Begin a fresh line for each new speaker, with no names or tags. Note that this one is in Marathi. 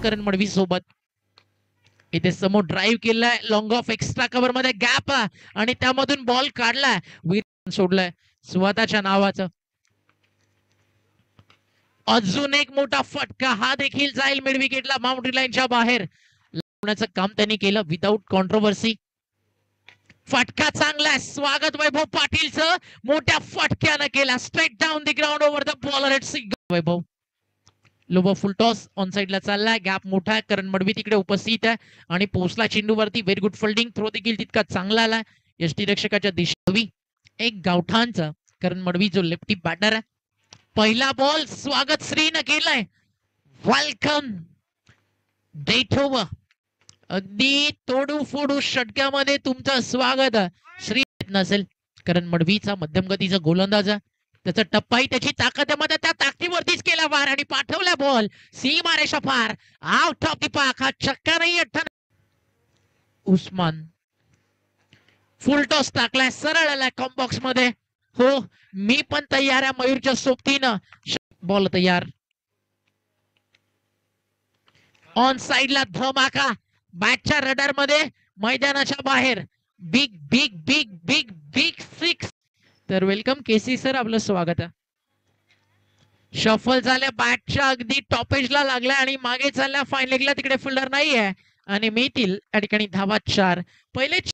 करण मडवी सोबत. इथे समोर ड्राईव्ह केलाय, लॉंग ऑफ एक्स्ट्रा कव्हर मध्ये गॅप आणि त्यामधून बॉल काढलाय, वीर सोडलाय स्वतःच्या नावाचं. अजून एक मोठा फटका, हा देखील जाईल मिड विकेटला, बाउंड्री लाईनच्या बाहेर लावण्याचं काम त्यांनी केलं विदाऊट कॉन्ट्रोवर्सी. फटका चांगला आहे, स्वागत वैभव पाटीलचं मोठ्या फटक्यानं केला, straight down the ground over the bowler at single. Vaibhav Lobo full toss on साइडला चाललाय, गॅप मोठा आहे, करण मडवी तिकडे उपस्थित आहे आणि पोहोचला चेंडूवरती. व्हेरी गुड फिल्डिंग, थ्रो देखील तितका चांगला आलाय यष्टीरक्षकाच्या दिशेवी. एक गावठांचा करण मडवी जो लेफ्टी बॅटर आहे. पहिला बॉल स्वागत श्रीनं केलाय, वेलकम डेट ओव्हर. अगदी तोडू फोडू षटक्यामध्ये तुमचं स्वागत श्री. नसेल करण मडवीचा मध्यम गतीचा गोलंदाज आहे, त्याचा टप्पाही त्याची ताकद आहे, त्या ताकदीवरतीच केला वार आणि पाठवला बॉल सीमारेषा पार, आउट ऑफ द पार्क. हा छक्का नाही, उस्मान फुल टॉस टाकलाय, सरळ आलाय कॉम्बॉक्स मध्ये. हो, मी पण तयार आहे मयूरच्या सोबतीनं. बॉल तयार, ऑन साइडला धमाका, बॅटच्या रडार मध्ये, मैदानाच्या बाहेर. Big big big big big six. तर वेलकम केसी सर, आपलं स्वागत आहे. शफल झाल्या, बॅटच्या अगदी टॉपेजला लागल्या आणि मागे चालल्या फाईन लेगला, तिकडे फिल्डर नाही आहे आणि मिळतील या ठिकाणी धावा 4. पहिले